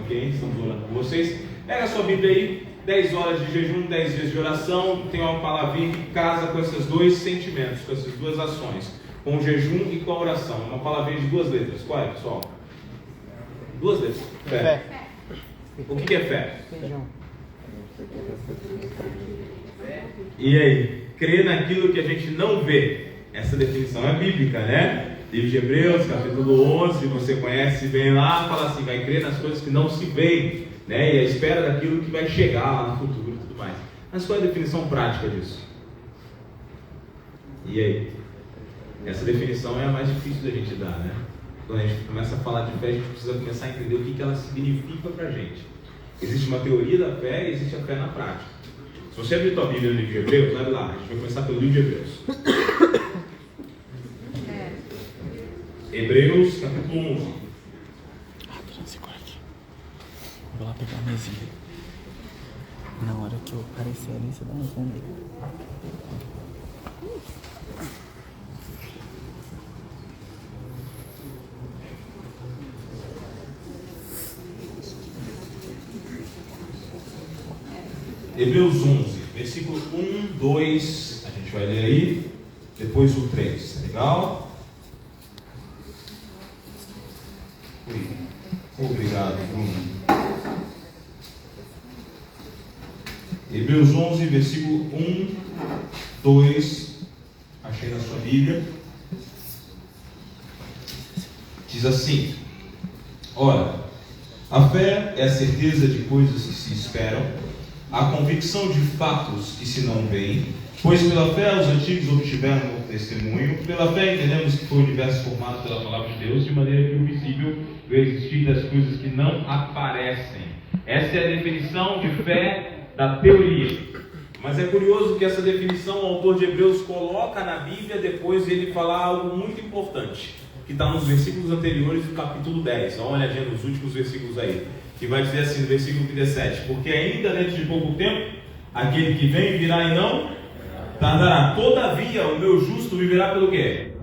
Ok? Estamos orando por vocês. Pega a sua Bíblia aí, 10 horas de jejum, 10 dias de oração. Tem uma palavrinha que casa com esses dois sentimentos, com essas duas ações, com o jejum e com a oração. Uma palavrinha de duas letras. Qual é, pessoal? Duas letras. Fé. O que é fé? E aí? Crer naquilo que a gente não vê. Essa definição é bíblica, né? Livro de Hebreus, capítulo 11, você conhece bem lá, fala assim, vai crer nas coisas que não se veem, né? E a espera daquilo que vai chegar lá no futuro e tudo mais. Mas qual é a definição prática disso? E aí? Essa definição é a mais difícil da gente dar, né? Quando a gente começa a falar de fé, a gente precisa começar a entender o que ela significa pra gente. Existe uma teoria da fé e existe a fé na prática. Se você abrir tua Bíblia no livro de Hebreus, vai lá, a gente vai começar pelo livro de Hebreus. Hebreus, capítulo 11. Segura aqui. Vou lá pegar a mesinha. Na hora que eu aparecer ali, você dá um zoom nele. Hebreus 11, versículo 1, 2, a gente vai ler aí, depois o 3, tá legal? Obrigado, Bruno. Hebreus 11, versículo 1, 2, achei na sua Bíblia, diz assim: ora, a fé é a certeza de coisas que se esperam, a convicção de fatos que se não veem, pois pela fé os antigos obtiveram o testemunho. Pela fé entendemos que foi o universo formado pela palavra de Deus, de maneira que o visível veio existir das coisas que não aparecem. Essa é a definição de fé da teoria. Mas é curioso que essa definição o autor de Hebreus coloca na Bíblia depois de ele falar algo muito importante, que está nos versículos anteriores do capítulo 10. Dá uma olhadinha nos últimos versículos aí, que vai dizer assim no versículo 37: porque ainda dentro de pouco tempo, aquele que vem virá e não tardará. Todavia, o meu justo viverá pelo quê?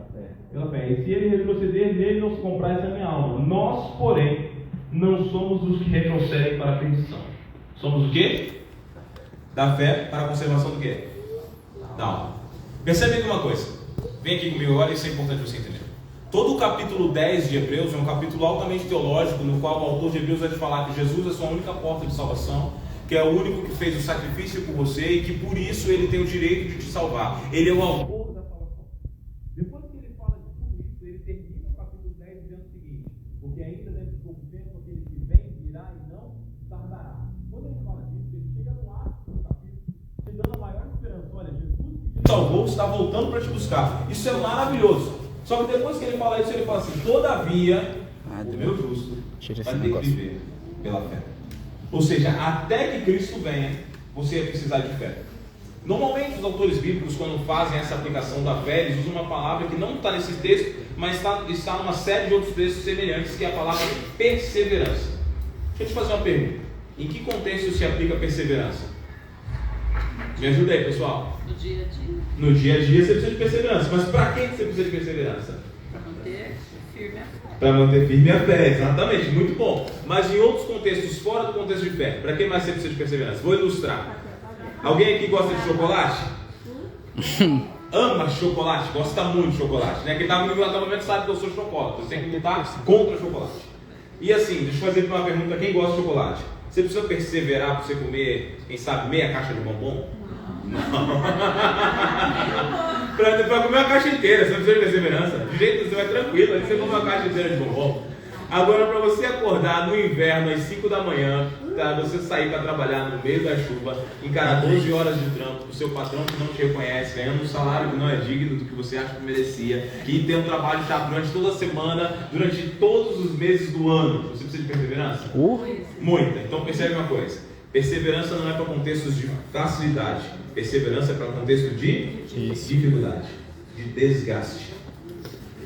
Pela fé. E se ele retroceder, nele não se compraz a minha alma. Nós, porém, não somos os que retrocedem para a perdição. Somos o quê? Da fé para a conservação do quê? Da alma. Percebe aqui uma coisa. Vem aqui comigo agora, isso é importante você entender. Todo o capítulo 10 de Hebreus é um capítulo altamente teológico, no qual o autor de Hebreus vai te falar que Jesus é a sua única porta de salvação, que é o único que fez o sacrifício por você e que por isso ele tem o direito de te salvar. Ele é o autor da salvação. Depois que ele fala de tudo isso, ele termina o capítulo 10 dizendo o seguinte: porque ainda dentro de pouco tempo aquele que vem virá e não tardará. Quando ele fala disso, ele chega no ápice do capítulo, te dando a maior esperança. Olha, Jesus que te salvou está voltando para te buscar. Isso é maravilhoso. Só que depois que ele fala isso, ele fala assim: todavia, o meu justo vai ter que viver pela fé. Ou seja, até que Cristo venha, você vai precisar de fé. Normalmente os autores bíblicos, quando fazem essa aplicação da fé, eles usam uma palavra que não está nesse texto, mas está numa série de outros textos semelhantes, que é a palavra perseverança. Deixa eu te fazer uma pergunta: em que contexto se aplica perseverança? Me ajuda aí, pessoal. No dia a dia. No dia a dia você precisa de perseverança. Mas para que você precisa de perseverança? Para manter firme a fé. Para manter firme a fé, exatamente, muito bom. Mas em outros contextos, fora do contexto de fé, para que mais você precisa de perseverança? Vou ilustrar. Alguém aqui gosta de chocolate? Ama chocolate, gosta muito de chocolate, né? Quem está comigo lá no momento sabe que eu sou chocolate, você tem que lutar contra chocolate. E assim, deixa eu fazer uma pergunta: quem gosta de chocolate? Você precisa perseverar para você comer, quem sabe, meia caixa de bombom? Não. Para comer uma caixa inteira, você não precisa de perseverança. De jeito que você vai tranquilo, aí você come uma caixa inteira de bombom. Agora, para você acordar no inverno às 5 da manhã, tá? Você sair para trabalhar no meio da chuva, encarar 12 horas de trampo, o seu patrão que não te reconhece, ganhando um salário que não é digno do que você acha que merecia, que tem um trabalho chato durante toda a semana, durante todos os meses do ano, você precisa de perseverança? Muita. Então percebe uma coisa: perseverança não é para contextos de facilidade, perseverança é para contexto de dificuldade, de desgaste.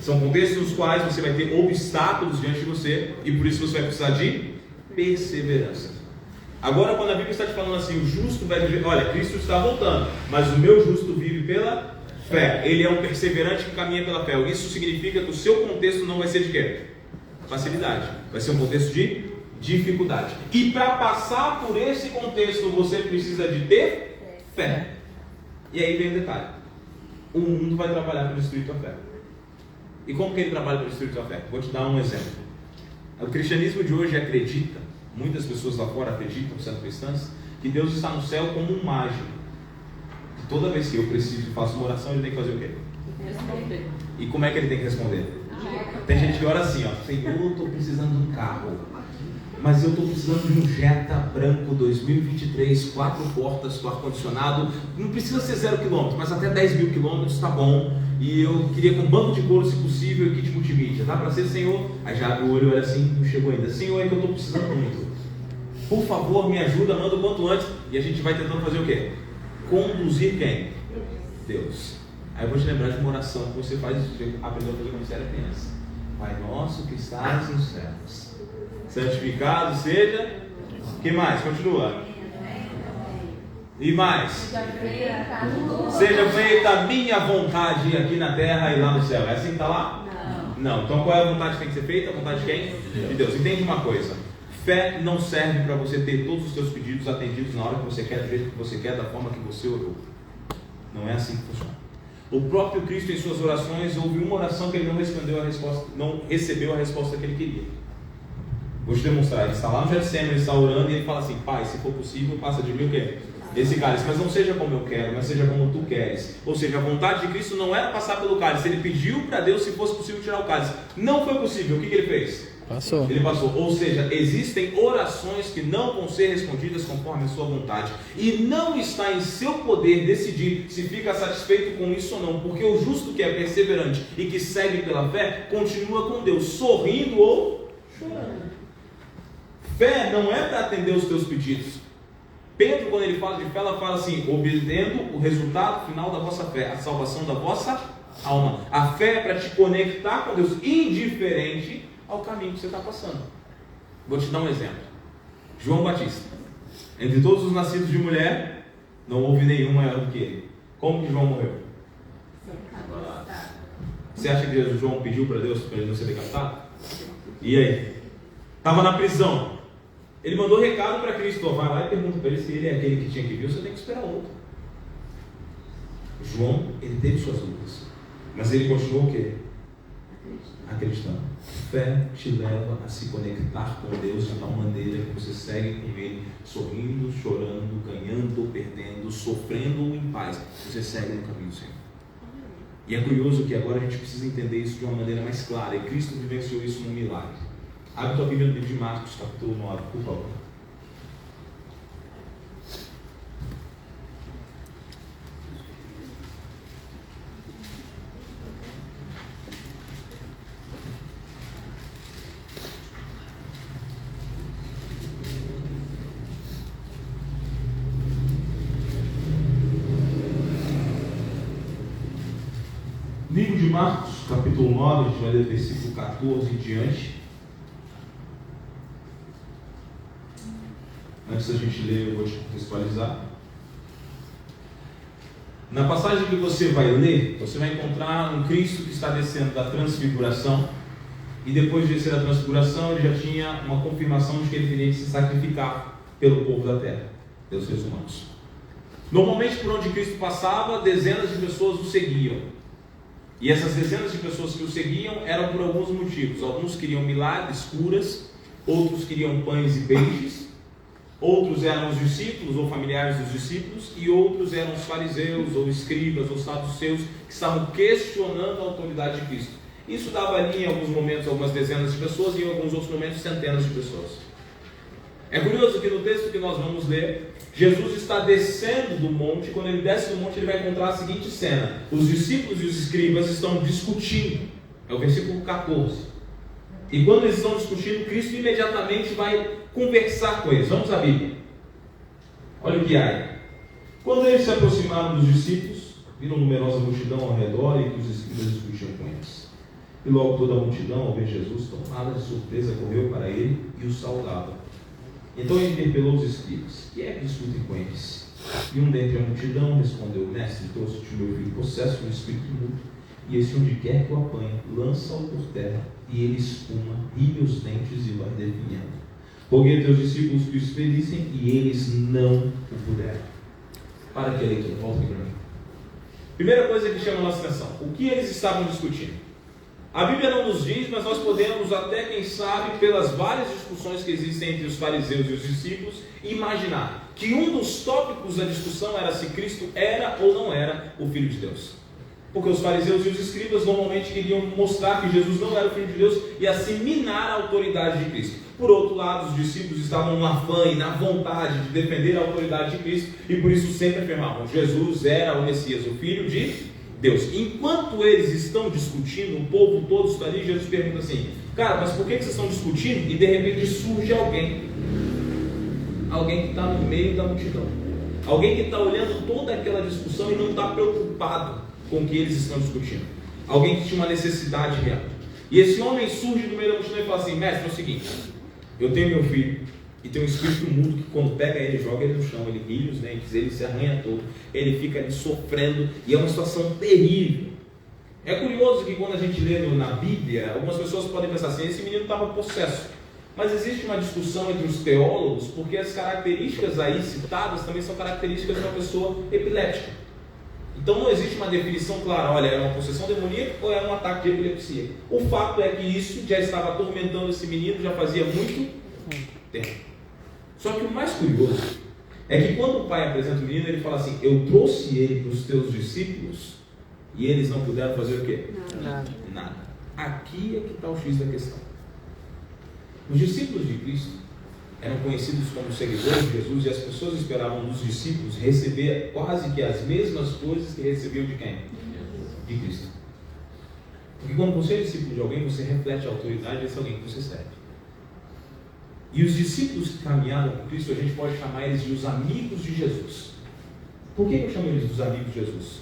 São contextos nos quais você vai ter obstáculos diante de você e por isso você vai precisar de perseverança. Agora, quando a Bíblia está te falando assim, o justo vai viver, olha, Cristo está voltando, mas o meu justo vive pela fé. Ele é um perseverante que caminha pela fé. Isso significa que o seu contexto não vai ser de quê? Facilidade. Vai ser um contexto de dificuldade. E para passar por esse contexto, você precisa de ter fé. E aí vem o detalhe. O mundo vai trabalhar pelo Espírito da fé. E como que ele trabalha pelo Espírito da fé? Vou te dar um exemplo. O cristianismo de hoje acredita, muitas pessoas lá fora acreditam, sendo cristãs, que Deus está no céu como um mágico. E toda vez que eu preciso e faço uma oração, ele tem que fazer o quê? Responder. E como é que ele tem que responder? Tem gente que ora assim, ó: Senhor, eu estou precisando de um carro, mas eu estou precisando de um Jetta branco 2023, 4 portas com ar-condicionado, não precisa ser 0 km, mas até 10 mil quilômetros está bom, e eu queria com banco de couro se possível e kit multimídia, dá para ser, Senhor? Aí já abre o olho, olha assim, não chegou ainda: Senhor, é que eu estou precisando muito, por favor me ajuda, manda o quanto antes. E a gente vai tentando fazer o quê? Conduzir quem? Deus. Aí eu vou te lembrar de uma oração que você faz, aprendeu a fazer quando você era criança: Pai nosso que estás nos céus, santificado seja. Que mais? Continua. E mais? Seja feita a minha vontade aqui na terra e lá no céu. É assim que está lá? Não. Então qual é a vontade que tem que ser feita? A vontade de quem? De Deus. Entende uma coisa: fé não serve para você ter todos os seus pedidos atendidos na hora que você quer, do jeito que você quer, da forma que você orou. Não é assim que funciona. O próprio Cristo, em suas orações, houve uma oração que ele não recebeu a resposta que ele queria. Vou te demonstrar. Ele está lá no Getsemane, ele está orando e ele fala assim: Pai, se for possível, passa de mim o quê? Esse cálice, mas não seja como eu quero, mas seja como tu queres. Ou seja, a vontade de Cristo não era passar pelo cálice. Ele pediu para Deus se fosse possível tirar o cálice. Não foi possível. O que ele fez? Passou. Ele passou. Ou seja, existem orações que não vão ser respondidas conforme a sua vontade, e não está em seu poder decidir se fica satisfeito com isso ou não, porque o justo que é perseverante e que segue pela fé continua com Deus, sorrindo ou chorando. Fé não é para atender os teus pedidos. Pedro, quando ele fala de fé, ela fala assim: obtendo o resultado final da vossa fé, a salvação da vossa alma. A fé é para te conectar com Deus, indiferente ao caminho que você está passando. Vou te dar um exemplo. João Batista: entre todos os nascidos de mulher, não houve nenhum maior do que ele. Como que João morreu? Você acha que João pediu para Deus para ele não ser decapitado? E aí? Estava na prisão. Ele mandou recado para Cristo: vai lá e pergunta para ele se ele é aquele que tinha que vir, você tem que esperar outro. João, ele teve suas dúvidas, mas ele continuou o quê? Acreditando. Fé te leva a se conectar com Deus de tal maneira que você segue com Ele, sorrindo, chorando, ganhando ou perdendo, sofrendo ou em paz. Você segue no caminho do Senhor. E é curioso que agora a gente precisa entender isso de uma maneira mais clara, e Cristo vivenciou isso num milagre. Abre tua Bíblia no livro de Marcos, capítulo 9, por favor. Livro de Marcos, capítulo 9, a gente vai ler versículo 14 em diante. Antes da gente ler, eu vou te contextualizar. Na passagem que você vai ler, você vai encontrar um Cristo que está descendo da transfiguração, e depois de descer da transfiguração, ele já tinha uma confirmação de que ele teria que se sacrificar pelo povo da terra, pelos seres humanos. Normalmente, por onde Cristo passava, dezenas de pessoas o seguiam. E essas dezenas de pessoas que o seguiam eram por alguns motivos. Alguns queriam milagres, curas, outros queriam pães e peixes, outros eram os discípulos ou familiares dos discípulos, e outros eram os fariseus ou escribas ou saduceus que estavam questionando a autoridade de Cristo. Isso dava ali em alguns momentos algumas dezenas de pessoas e em alguns outros momentos centenas de pessoas. É curioso que no texto que nós vamos ler, Jesus está descendo do monte. Quando ele desce do monte, ele vai encontrar a seguinte cena: os discípulos e os escribas estão discutindo. É o versículo 14. E quando eles estão discutindo, Cristo imediatamente vai conversar com eles. Vamos à Bíblia. Olha o que há. Quando eles se aproximaram dos discípulos, viram numerosa multidão ao redor e que os escribas discutiam com eles. E logo toda a multidão, ao ver Jesus, tomada de surpresa, correu para ele e o saudava. Então ele interpelou os escribas: que é que discutem com eles? E um dentre a multidão respondeu: Mestre, trouxe-te meu filho possesso no espírito imundo, e esse onde quer que o apanhe, lança-o por terra, e ele espuma, ri os dentes e vai definhando. Roguei a teus discípulos que o expelissem, e eles não o puderam. Para que a leitura, volta aqui para mim. Primeira coisa que chama a nossa atenção: o que eles estavam discutindo? A Bíblia não nos diz, mas nós podemos, até quem sabe, pelas várias discussões que existem entre os fariseus e os discípulos, imaginar que um dos tópicos da discussão era se Cristo era ou não era o Filho de Deus. Porque os fariseus e os escribas normalmente queriam mostrar que Jesus não era o Filho de Deus e assim minar a autoridade de Cristo. Por outro lado, os discípulos estavam no afã e na vontade de defender a autoridade de Cristo e por isso sempre afirmavam: Jesus era o Messias, o Filho de Deus. Enquanto eles estão discutindo, o povo todo está ali, Jesus pergunta assim: cara, mas por que vocês estão discutindo? E de repente surge alguém que está no meio da multidão, alguém que está olhando toda aquela discussão e não está preocupado com o que eles estão discutindo, alguém que tinha uma necessidade real. E esse homem surge no meio da multidão e fala assim: mestre, é o seguinte, eu tenho meu filho e tem um espírito imundo que quando pega ele, joga ele no chão, ele ri os dentes, ele se arranha todo, ele fica ali sofrendo e é uma situação terrível. É curioso que quando a gente lê na Bíblia, algumas pessoas podem pensar assim: esse menino estava possesso. Mas existe uma discussão entre os teólogos, porque as características aí citadas também são características de uma pessoa epilética. Então não existe uma definição clara: olha, era uma possessão demoníaca ou era um ataque de epilepsia. O fato é que isso já estava atormentando esse menino já fazia muito tempo. Só que o mais curioso é que quando o pai apresenta o menino, ele fala assim: eu trouxe ele para os teus discípulos e eles não puderam fazer o quê? Nada. Aqui é que está o X da questão. Os discípulos de Cristo eram conhecidos como seguidores de Jesus e as pessoas esperavam dos discípulos receber quase que as mesmas coisas que recebiam de quem? De Cristo. Porque quando você é discípulo de alguém, você reflete a autoridade desse alguém que você serve. E os discípulos que caminharam com Cristo, a gente pode chamar eles de os amigos de Jesus. Por que eu chamo eles dos amigos de Jesus?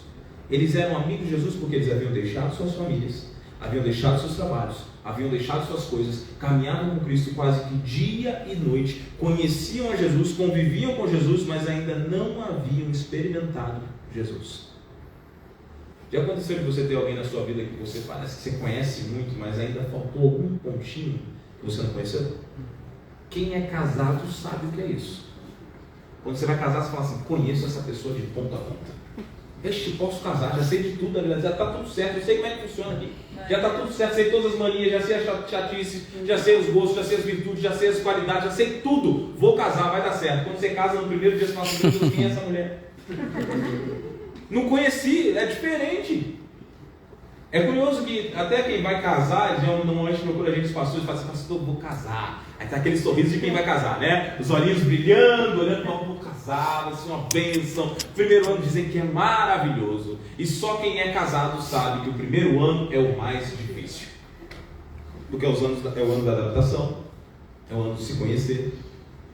Eles eram amigos de Jesus porque eles haviam deixado suas famílias, haviam deixado seus trabalhos, haviam deixado suas coisas, caminhavam com Cristo quase que dia e noite, conheciam a Jesus, conviviam com Jesus, mas ainda não haviam experimentado Jesus. Já aconteceu de você ter alguém na sua vida que você parece que você conhece muito, mas ainda faltou algum pontinho que você não conheceu? Quem é casado sabe o que é isso. Quando você vai casar, você fala assim: conheço essa pessoa de ponta a ponta. Este, posso casar, já sei de tudo da vida, já está tudo certo, eu sei como é que funciona aqui. Já está tudo certo, sei todas as manias, já sei a chatice, já sei os gostos, já sei as virtudes, já sei as qualidades, já sei tudo. Vou casar, vai dar certo. Quando você casa no primeiro dia, você fala assim: meu Deus, quem é essa mulher? Não conheci, é diferente. É curioso que até quem vai casar, já normalmente procura a gente, os pastores, e fala assim: pastor, vou casar. Aí tá aquele sorriso de quem vai casar, né? Os olhinhos brilhando, olhando para vou casar, vai ser uma bênção. Primeiro ano dizem que é maravilhoso. E só quem é casado sabe que o primeiro ano é o mais difícil. Porque é o ano da adaptação, é o ano de se conhecer.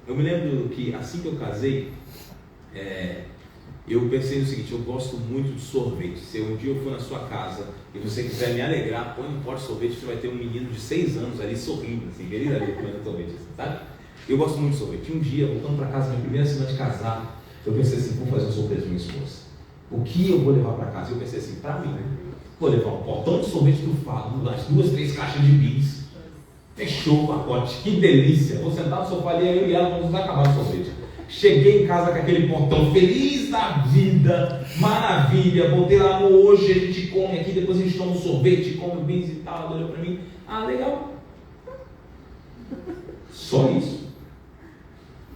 Eu me lembro que assim que eu casei, eu pensei no seguinte: eu gosto muito de sorvete. Se um dia eu for na sua casa e você quiser me alegrar, põe um pote de sorvete, você vai ter um menino de 6 anos ali sorrindo, assim, feliz ali comendo sorvete, sabe? Eu gosto muito de sorvete. Um dia, voltando para casa, minha primeira semana de casar, eu pensei assim: vou fazer um sorvete para minha esposa. O que eu vou levar para casa? Eu pensei assim: para mim, vou levar um potão de sorvete trufado, umas 2, 3 caixas de bis. Fechou o pacote, que delícia! Vou sentar no sofá ali, eu e ela vamos acabar o sorvete. Cheguei em casa com aquele portão, feliz da vida, maravilha, botei lá no hoje, a gente come aqui, depois a gente toma um sorvete, come bens e tal. Ela olhou pra mim: ah, legal. Só isso.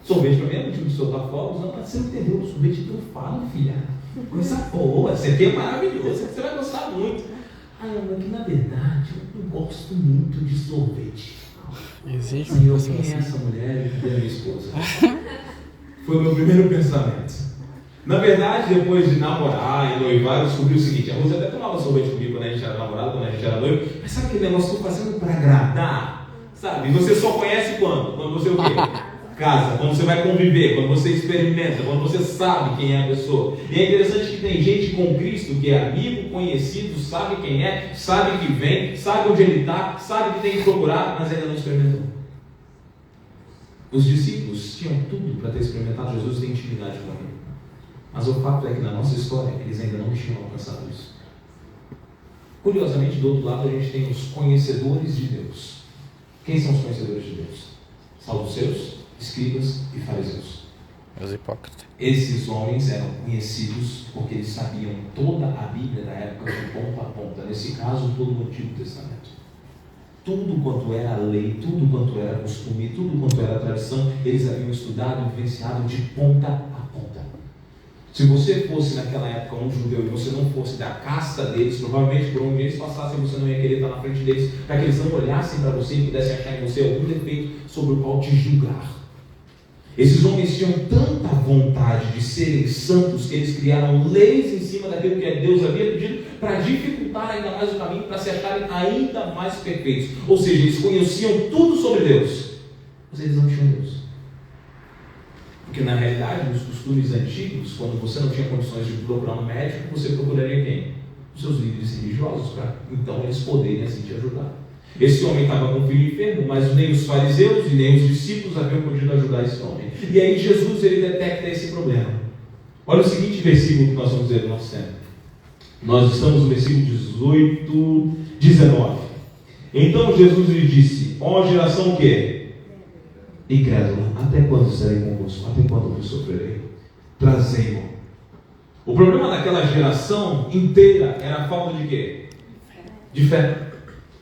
Sorvete pra mim é motivo de soltar fogos. Não, mas você não entendeu, o sorvete trufado, filha. Coisa boa, esse aqui é maravilhoso, você vai gostar muito. Ah, mas que na verdade eu não gosto muito de sorvete. Existe. Senhor, quem é essa mulher que é minha esposa? Foi o meu primeiro pensamento. Na verdade, depois de namorar e noivar, eu descobri o seguinte: a Rose até tomava sorvete comigo quando a gente era namorado, quando a gente era noivo. Mas sabe aquele negócio que eu estou fazendo para agradar? Sabe? Você só conhece quando? Quando você o quê? Casa, quando você vai conviver, quando você experimenta, quando você sabe quem é a pessoa. E é interessante que tem gente com Cristo que é amigo, conhecido, sabe quem é, sabe que vem, sabe onde ele está, sabe que tem que procurar, mas ainda não experimentou. Os discípulos tinham tudo para ter experimentado Jesus e ter intimidade com ele. Mas o fato é que na nossa história eles ainda não tinham alcançado isso. Curiosamente, do outro lado a gente tem os conhecedores de Deus. Quem são os conhecedores de Deus? Saduceus, escribas e fariseus. Os hipócritas. Esses homens eram conhecidos porque eles sabiam toda a Bíblia da época de ponta a ponta. Nesse caso, todo o Antigo Testamento. Tudo quanto era lei, tudo quanto era costume, tudo quanto era tradição, eles haviam estudado e vivenciado de ponta a ponta. Se você fosse naquela época um judeu e você não fosse da casta deles, provavelmente por onde eles passassem você não ia querer estar na frente deles, para que eles não olhassem para você e pudessem achar em você algum defeito sobre o qual te julgar. Esses homens tinham tanta vontade de serem santos que eles criaram leis em cima daquilo que Deus havia pedido para dificultar ainda mais o caminho, para se acharem ainda mais perfeitos. Ou seja, eles conheciam tudo sobre Deus, mas eles não tinham Deus. Porque na realidade, nos costumes antigos, quando você não tinha condições de procurar um médico, você procuraria quem? Os seus líderes religiosos, para então eles poderem assim te ajudar. Esse homem estava com um filho enfermo, mas nem os fariseus e nem os discípulos haviam podido ajudar esse homem. E aí Jesus ele detecta esse problema. Olha o seguinte versículo que nós vamos ler no nosso tempo. Nós estamos no versículo 18, 19. Então Jesus lhe disse: ó geração o quê? Incrédula, até quando estarei convosco? Até quando vos sofrerei? Trazei-mo. O problema daquela geração inteira era a falta de quê? De fé.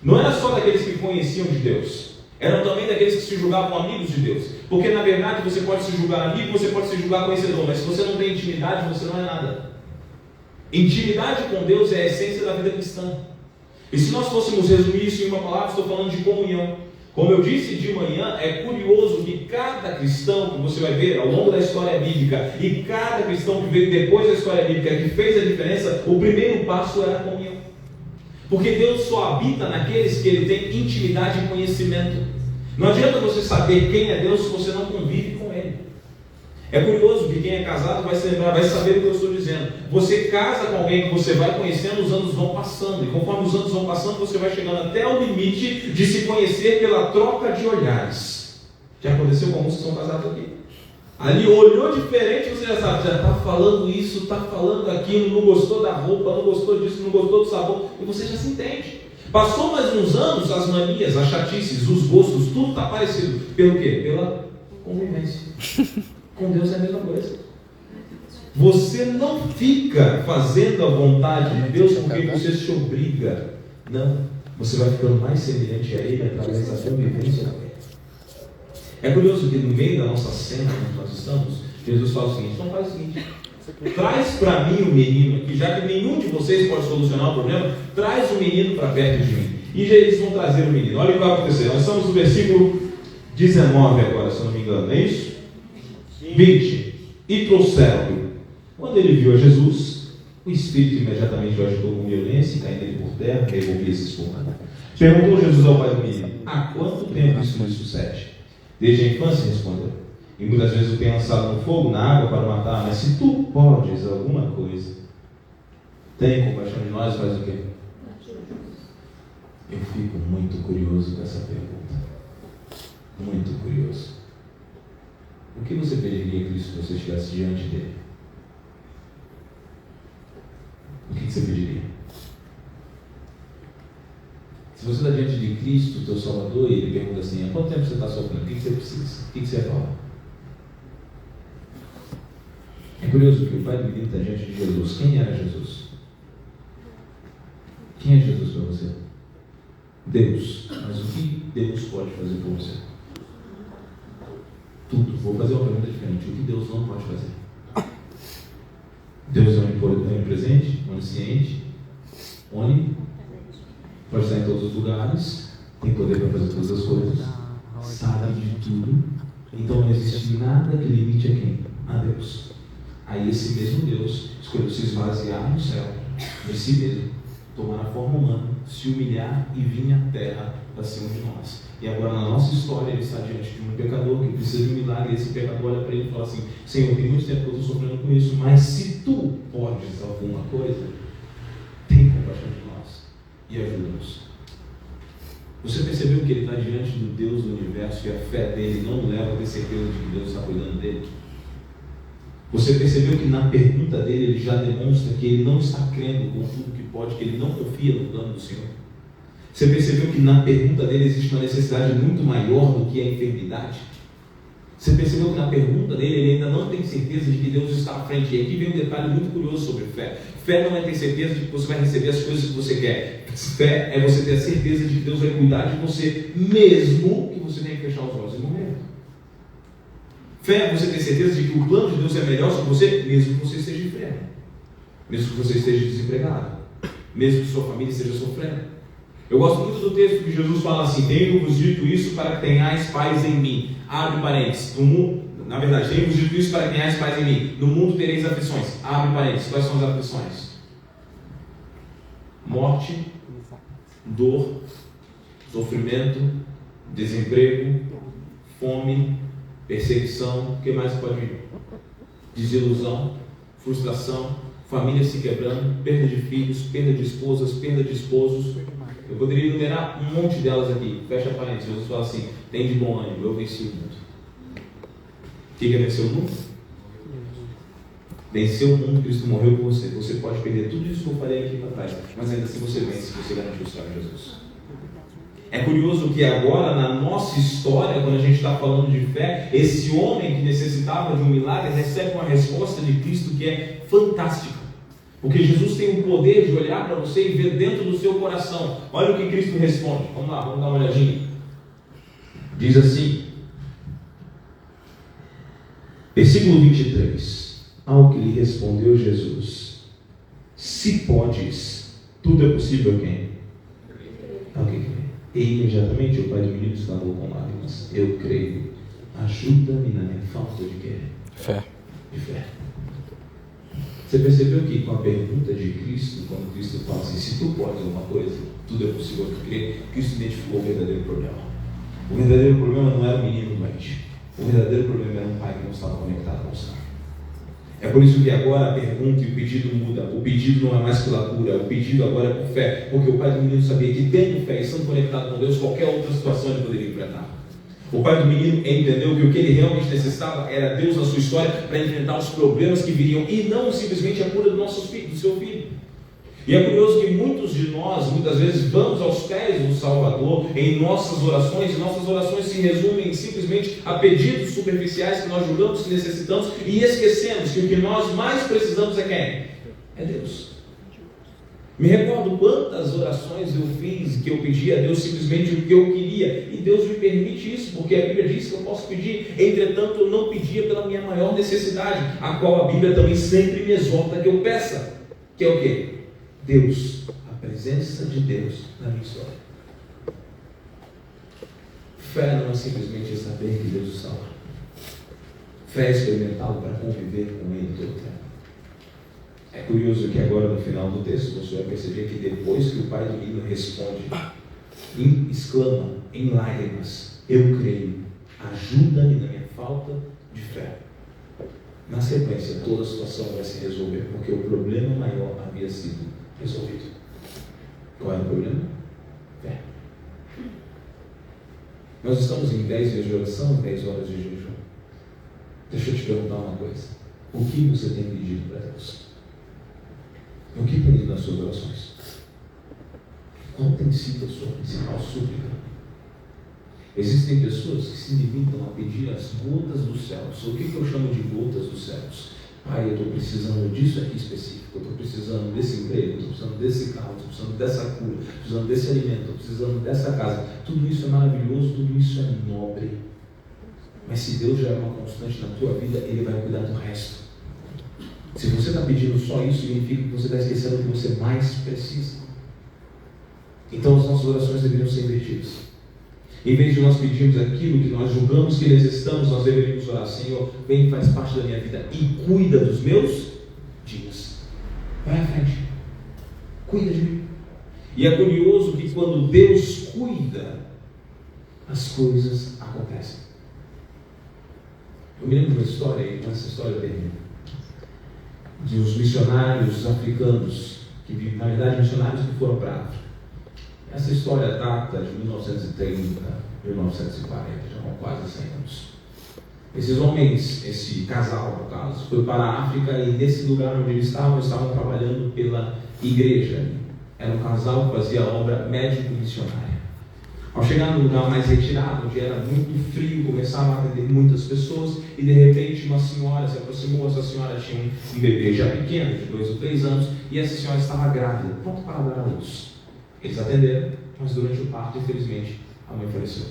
Não era só daqueles que conheciam de Deus, eram também daqueles que se julgavam amigos de Deus. Porque na verdade você pode se julgar amigo, você pode se julgar conhecedor, mas se você não tem intimidade, você não é nada. Intimidade com Deus é a essência da vida cristã. E se nós fôssemos resumir isso em uma palavra, estou falando de comunhão. Como eu disse de manhã, é curioso que cada cristão que você vai ver ao longo da história bíblica e cada cristão que veio depois da história bíblica que fez a diferença, o primeiro passo era a comunhão. Porque Deus só habita naqueles que Ele tem intimidade e conhecimento. Não adianta você saber quem é Deus se você não convive com Ele. É curioso que quem é casado vai se lembrar, vai saber o que eu estou dizendo. Você casa com alguém que você vai conhecendo, os anos vão passando. E conforme os anos vão passando, você vai chegando até o limite de se conhecer pela troca de olhares. Já aconteceu com alguns que são casados aqui? Ali olhou diferente, você já sabe, já está falando isso, está falando aquilo, não gostou da roupa, não gostou disso, não gostou do sabor, e você já se entende. Passou mais uns anos, as manias, as chatices, os gostos, tudo está parecido. Pelo quê? Pela convivência. Com Deus é a mesma coisa. Você não fica fazendo a vontade de Deus porque você se obriga. Não. Você vai ficando mais semelhante a Ele através da convivência com Ele. É curioso que no meio da nossa cena onde nós estamos, Jesus fala o seguinte: então faz o seguinte, traz para mim o menino aqui, já que nenhum de vocês pode solucionar o problema, traz o menino para perto de mim. E já eles vão trazer o menino. Olha o que vai acontecer. Nós estamos no versículo 19 agora, se eu não me engano, não é isso? 20. E trouxeram-lhe. Quando ele viu a Jesus, o Espírito imediatamente o agitou com violência, caindo ele por terra, revolvia-se espumando. Perguntou Jesus ao pai do menino: há quanto tempo isso lhe sucede? Desde a infância, respondeu. E muitas vezes o tem lançado no fogo, na água para matar, mas se tu podes alguma coisa, tem compaixão de nós, faz o quê? Eu fico muito curioso com essa pergunta. Muito curioso. O que você pediria a Cristo se você estivesse diante dele? O que você pediria? Se você está diante de Cristo, teu Salvador, e Ele pergunta assim: há quanto tempo você está sofrendo? O que você precisa? O que você vai falar? É curioso que o pai do menino está diante de Jesus. Quem era Jesus? Quem é Jesus para você? Deus. Mas o que Deus pode fazer por você? Tudo. Vou fazer uma pergunta diferente. O que Deus não pode fazer? Deus é onipresente, onisciente, pode estar em todos os lugares, tem poder para fazer todas as coisas, sabe de tudo. Então não existe nada que limite a quem? A Deus. Aí esse mesmo Deus escolheu se esvaziar no céu, de si mesmo, tomar a forma humana, se humilhar e vir à terra para cima de nós. E agora na nossa história ele está diante de um pecador que precisa de um milagre, e esse pecador olha para ele e fala assim: Senhor, tem muito tempo que eu estou sofrendo com isso, mas se tu podes alguma coisa, tem compaixão de nós e ajuda-nos. Você percebeu que ele está diante do Deus do universo e a fé dele não o leva a ter certeza de que Deus está cuidando dele? Você percebeu que na pergunta dele ele já demonstra que ele não está crendo com tudo que pode, que ele não confia no plano do Senhor? Você percebeu que na pergunta dele existe uma necessidade muito maior do que a enfermidade? Você percebeu que na pergunta dele, ele ainda não tem certeza de que Deus está à frente. E aqui vem um detalhe muito curioso sobre fé. Fé não é ter certeza de que você vai receber as coisas que você quer. Fé é você ter a certeza de que Deus vai cuidar de você, mesmo que você tenha que fechar os olhos e morrer. Fé é você ter certeza de que o plano de Deus é melhor sobre você, mesmo que você esteja enfermo, mesmo que você esteja desempregado, mesmo que sua família esteja sofrendo. Eu gosto muito do texto que Jesus fala assim: tenho-vos dito isso para que tenhais paz em mim. Abre parênteses. Na verdade, tenho-vos dito isso para que tenhais paz em mim. No mundo tereis aflições. Abre parênteses. Quais são as aflições? Morte, dor, sofrimento, desemprego, fome, perseguição. O que mais pode vir? Desilusão, frustração, família se quebrando, perda de filhos, perda de esposas, perda de esposos. Eu poderia enumerar um monte delas aqui. Fecha parênteses. Jesus fala assim: tem de bom ânimo, eu venci o mundo. O que é vencer o mundo? Vencer o mundo, Cristo morreu por você. Você pode perder tudo isso que eu falei aqui para trás, mas ainda assim você vence, você garantiu o céu em Jesus. É curioso que agora, na nossa história, quando a gente está falando de fé, esse homem que necessitava de um milagre recebe uma resposta de Cristo que é fantástica. Porque Jesus tem o poder de olhar para você e ver dentro do seu coração. Olha o que Cristo responde. Vamos lá, vamos dar uma olhadinha. Diz assim, versículo 23. Ao que lhe respondeu Jesus: se podes, tudo é possível a quem? Ao que crê. E imediatamente o pai do menino exclamou com lágrimas: eu creio, ajuda-me na minha falta de quê? Fé. De fé. Você percebeu que com a pergunta de Cristo, quando Cristo fala assim: se tu podes alguma coisa, tudo é possível que crê, Cristo identificou o verdadeiro problema. O verdadeiro problema não era o menino doente. O verdadeiro problema era um pai que não estava conectado com o céu. É por isso que agora a pergunta e o pedido muda. O pedido não é mais pela cura, o pedido agora é por fé. Porque o pai do menino sabia que tendo fé e estando conectado com Deus, qualquer outra situação ele poderia enfrentar. O pai do menino entendeu que o que ele realmente necessitava era Deus na sua história para enfrentar os problemas que viriam e não simplesmente a cura do seu filho. E é curioso que muitos de nós, muitas vezes, vamos aos pés do Salvador em nossas orações, e nossas orações se resumem simplesmente a pedidos superficiais que nós julgamos que necessitamos e esquecemos que o que nós mais precisamos é quem? É Deus. Me recordo quantas orações eu fiz que eu pedi a Deus simplesmente o que eu queria, e Deus me permite isso, porque a Bíblia diz que eu posso pedir. Entretanto, eu não pedia pela minha maior necessidade, a qual a Bíblia também sempre me exorta que eu peça, que é o quê? Deus, a presença de Deus na minha história. Fé não é simplesmente saber que Deus está lá. Fé é experimentá-lo para conviver com Ele todo o tempo. É curioso que agora no final do texto você vai perceber que depois que o pai do menino responde, exclama em lágrimas: eu creio, ajuda-me na minha falta de fé. Na sequência, toda a situação vai se resolver, porque o problema maior havia sido resolvido. Qual é o problema? Fé. Nós estamos em 10 dias de oração, 10 horas de jejum. Deixa eu te perguntar uma coisa: o que você tem pedido para Deus? O que tem ido nas suas orações? Qual tem sido a sua principal súplica? Existem pessoas que se limitam a pedir as gotas dos céus. O que eu chamo de gotas dos céus? Pai, eu estou precisando disso aqui específico, eu estou precisando desse emprego, estou precisando desse carro, estou precisando dessa cura, estou precisando desse alimento, estou precisando dessa casa. Tudo isso é maravilhoso, tudo isso é nobre. Mas se Deus já é uma constante na tua vida, Ele vai cuidar do resto. Se você está pedindo só isso, significa que você está esquecendo o que você mais precisa. Então as nossas orações deveriam ser invertidas. Em vez de nós pedirmos aquilo que nós julgamos que necessitamos, nós deveríamos orar: Senhor, vem, faz parte da minha vida e cuida dos meus dias. Vai à frente, cuida de mim. E é curioso que quando Deus cuida, as coisas acontecem. Eu me lembro de uma história, e com essa história eu termino, de os missionários africanos, que na verdade missionários que foram para a África. Essa história data de 1930, 1940, já há quase 100 anos. Esses homens, esse casal no caso, foi para a África e nesse lugar onde eles estavam trabalhando pela igreja. Era um casal que fazia a obra médico-missionária. Ao chegar no lugar mais retirado, onde era muito frio, começaram a atender muitas pessoas e de repente uma senhora se aproximou. Essa senhora tinha um bebê já pequeno, de 2 ou 3 anos, e essa senhora estava grávida, pronta para dar à luz. Eles atenderam, mas durante o parto, infelizmente, a mãe faleceu.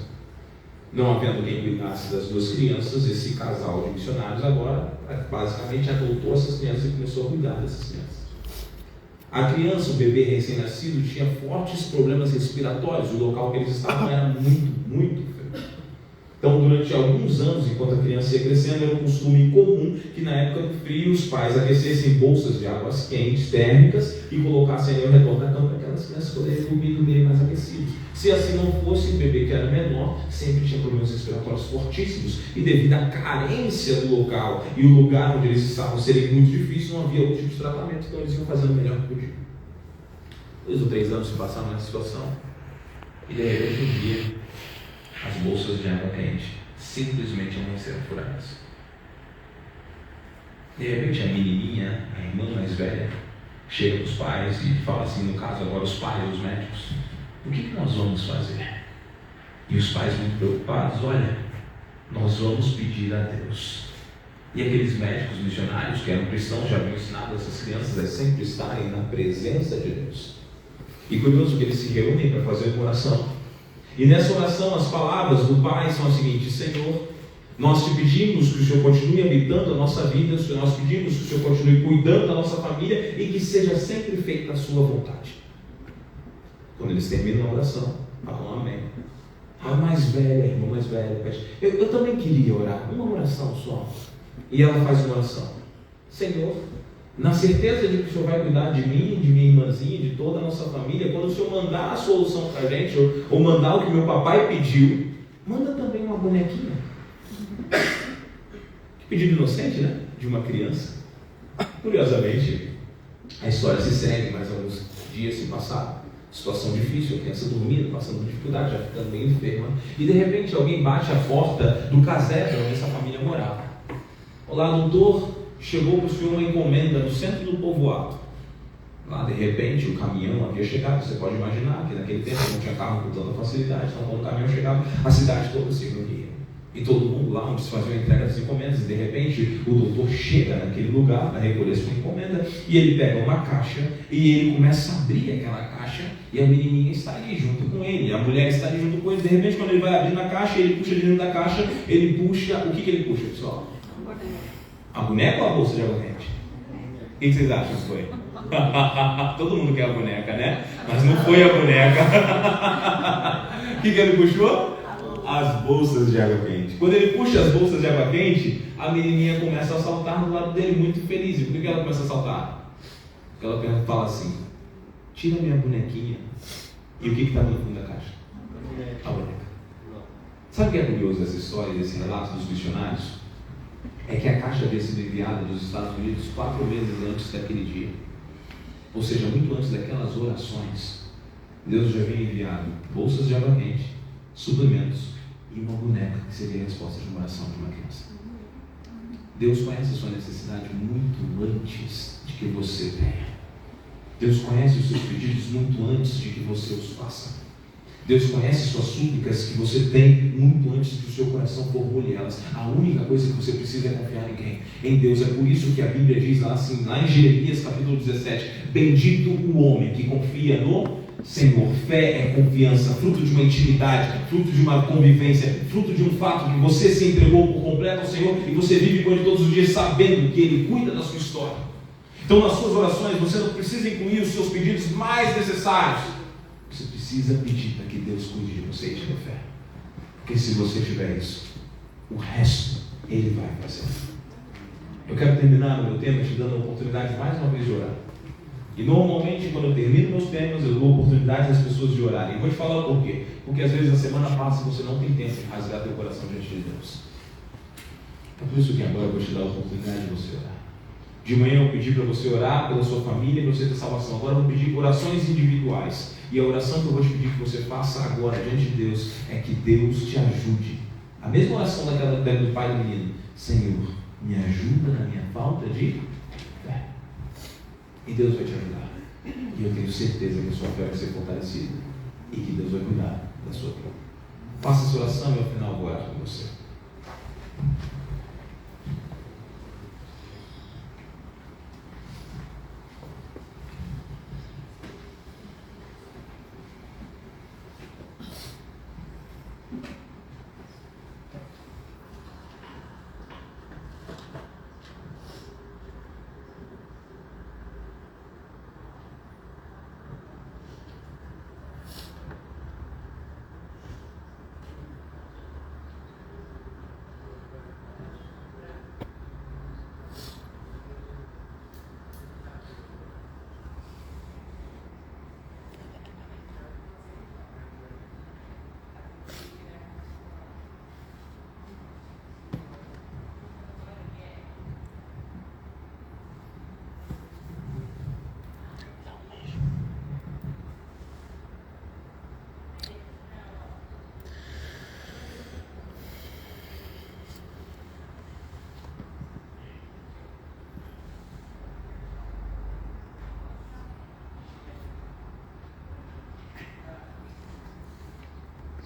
Não havendo quem cuidasse das 2 crianças, esse casal de missionários agora basicamente adotou essas crianças e começou a cuidar dessas crianças. A criança, o bebê recém-nascido, tinha fortes problemas respiratórios. O local que eles estavam era muito frio. Então, durante alguns anos, enquanto a criança ia crescendo, era um costume comum que na época do frio os pais aquecessem bolsas de águas quentes, térmicas, e colocassem ali ao redor da cama para aquelas crianças poderem dormir mais aquecidos. Se assim não fosse, o bebê que era menor sempre tinha problemas respiratórios fortíssimos, e devido à carência do local e o lugar onde eles estavam serem muito difícil, não havia outro tipo de tratamento, então eles iam fazendo o melhor que podiam. 2 ou 3 anos se passaram nessa situação, e de repente um dia as bolsas de água quente simplesmente amanheceram furadas. De repente a menininha, a irmã mais velha, chega para os pais e fala assim, no caso agora os pais, os médicos: o que nós vamos fazer? E os pais muito preocupados: olha, nós vamos pedir a Deus. E aqueles médicos missionários que eram cristãos já haviam ensinado essas crianças a sempre estarem na presença de Deus. E curioso que eles se reúnem para fazer uma oração. E nessa oração as palavras do Pai são as seguintes: Senhor, nós te pedimos que o Senhor continue habitando a nossa vida, nós pedimos que o Senhor continue cuidando da nossa família e que seja sempre feita a sua vontade. Quando eles terminam a oração, falam amém. A irmã mais velha, pede: eu também queria orar, uma oração só. E ela faz uma oração: Senhor, na certeza de que o Senhor vai cuidar de mim, de minha irmãzinha, de toda a nossa família, quando o Senhor mandar a solução para a gente, ou mandar o que meu papai pediu, manda também uma bonequinha. Que pedido inocente, né? De uma criança. Curiosamente, a história se segue, mas alguns dias se passaram. Situação difícil, a criança dormindo, passando por dificuldade, já ficando bem enferma. E de repente alguém bate a porta do casebre onde essa família morava. Olá, doutor. Chegou para o senhor uma encomenda no centro do povoado. Lá, de repente, o caminhão havia chegado. Você pode imaginar que naquele tempo não tinha carro com tanta facilidade. Então, quando o caminhão chegava, a cidade toda se reunia. E todo mundo lá onde se fazia a entrega das encomendas. E, de repente, o doutor chega naquele lugar para recolher sua encomenda. E ele pega uma caixa e ele começa a abrir aquela caixa. E a menininha está ali junto com ele. A mulher está ali junto com ele. De repente, quando ele vai abrir na caixa, ele puxa de dentro da caixa. Ele puxa... O que ele puxa, pessoal? A boneca ou a bolsa de água quente? O que vocês acham que foi? Todo mundo quer a boneca, né? Mas não foi a boneca. O que ele puxou? As bolsas de água quente. Quando ele puxa as bolsas de água quente, a menininha começa a saltar do lado dele, muito feliz. E por que ela começa a saltar? Porque ela fala assim: tira minha bonequinha. E o que estava no fundo da caixa? A boneca. Sabe o que é curioso dessa história, desse relato dos missionários? É que a caixa havia sido enviada dos Estados Unidos 4 meses antes daquele dia. Ou seja, muito antes daquelas orações, Deus já havia enviado bolsas de água quente, suplementos e uma boneca que seria a resposta de uma oração de uma criança. Deus conhece a sua necessidade muito antes de que você tenha. Deus conhece os seus pedidos muito antes de que você os faça. Deus conhece suas súplicas que você tem muito antes que o seu coração formule elas. A única coisa que você precisa é confiar em quem? Em Deus. É por isso que a Bíblia diz lá assim, lá em Jeremias capítulo 17: bendito o homem que confia no Senhor. Fé é confiança, fruto de uma intimidade, fruto de uma convivência, fruto de um fato que você se entregou por completo ao Senhor e você vive com Ele todos os dias sabendo que Ele cuida da sua história. Então nas suas orações você não precisa incluir os seus pedidos mais necessários. Você precisa pedir para que Deus cuide de você e te dê fé. Porque se você tiver isso, o resto Ele vai fazer. Eu quero terminar o meu tema te dando a oportunidade mais uma vez de orar. E normalmente quando eu termino meus temas, eu dou a oportunidade das pessoas de orarem. E vou te falar por quê. Porque às vezes a semana passa e você não tem tempo de rasgar teu coração diante de Deus. É por isso que agora eu vou te dar a oportunidade de você orar. De manhã eu pedi para você orar pela sua família e para você ter salvação. Agora eu vou pedir orações individuais. E a oração que eu vou te pedir que você faça agora diante de Deus é que Deus te ajude. A mesma oração daquela do pai do menino: Senhor, me ajuda na minha falta de fé. E Deus vai te ajudar. E eu tenho certeza que a sua fé vai ser fortalecida. E que Deus vai cuidar da sua vida. Faça essa oração e ao final vou orar com você.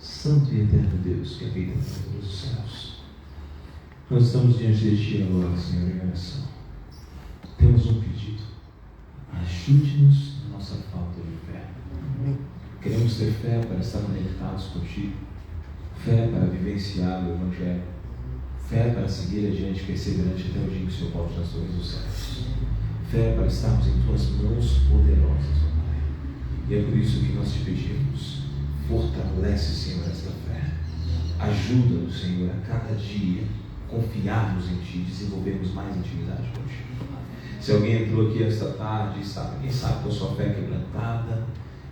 Santo e eterno Deus, que habita em todos os céus, nós estamos diante de Ti agora, Senhor, em oração. Temos um pedido: ajude-nos na nossa falta de fé. Queremos ter fé para estar conectados contigo, fé para vivenciar o Evangelho, fé para seguir adiante perseverante até o dia que o Senhor volte nas nuvens dos céus, fé para estarmos em Tuas mãos poderosas, ó Pai. E é por isso que nós te pedimos: fortalece, Senhor, esta fé. Ajuda-nos, Senhor, a cada dia confiarmos em Ti, desenvolvermos mais intimidade contigo. Se alguém entrou aqui esta tarde, quem sabe com a sua fé quebrantada,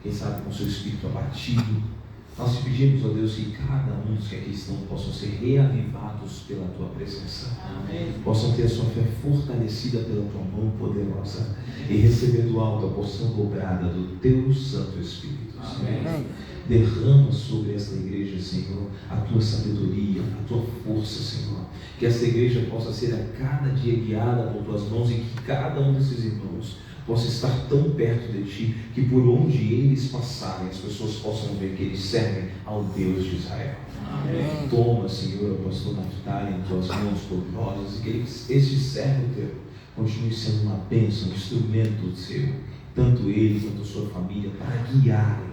quem sabe com o seu espírito abatido, nós te pedimos, ó Deus, que cada um dos que aqui estão possam ser reavivados pela Tua presença. Amém. Possam ter a sua fé fortalecida pela Tua mão poderosa e receber do alto a porção dobrada do Teu Santo Espírito. Amém. Derrama sobre esta igreja, Senhor, a Tua sabedoria, a Tua força, Senhor. Que esta igreja possa ser a cada dia guiada por Tuas mãos e que cada um desses irmãos possa estar tão perto de Ti que por onde eles passarem as pessoas possam ver que eles servem ao Deus de Israel. Amém. Toma, Senhor, o pastor Naftali em Tuas mãos poderosas e que este servo Teu continue sendo uma bênção, um instrumento Seu, tanto ele quanto a sua família, para guiarem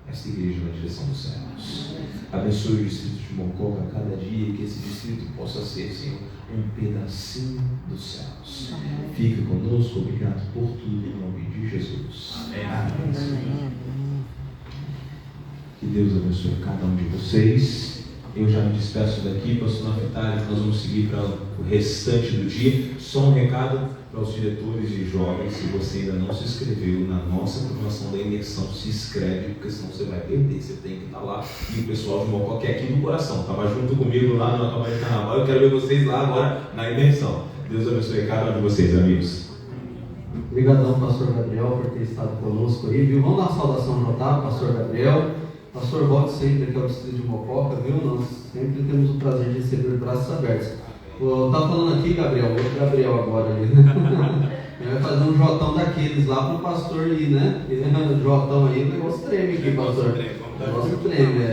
esta igreja na direção dos céus. Abençoe o distrito de Mococa a cada dia, que esse distrito possa ser, Senhor, um pedacinho dos céus. Amém. Fica conosco, obrigado por tudo, em nome de Jesus. Amém. Amém. Que Deus abençoe cada um de vocês. Eu já me despeço daqui, pastor Naftali, nós vamos seguir para o restante do dia. Só um recado para os diretores de jovens: se você ainda não se inscreveu na nossa programação da imersão, se inscreve, porque senão você vai perder. Você tem que estar lá. E o pessoal de Mocó quer aqui no coração, estava junto comigo lá no acampamento de carnaval. Eu quero ver vocês lá agora na imersão. Deus abençoe cada um de vocês, amigos. Obrigadão, pastor Gabriel, por ter estado conosco aí, viu? Vamos dar uma saudação no altar, pastor Gabriel. Pastor, volte sempre aqui ao distrito de Mococa, viu? Nós sempre temos o prazer de receber de braços abertos. Tá falando aqui, Gabriel, outro Gabriel agora ali, né? Ele vai fazer um jotão daqueles lá pro pastor ir, né? Jotão aí, o negócio treme aqui, pastor. O negócio treme,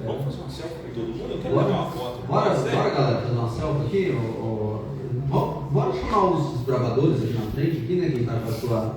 Vamos fazer uma selfie com todo mundo? Eu quero bora, tirar uma foto. bora, galera, fazer uma selfie aqui. Bora chamar os bravadores aqui na frente, aqui, né? Quem tá com a sua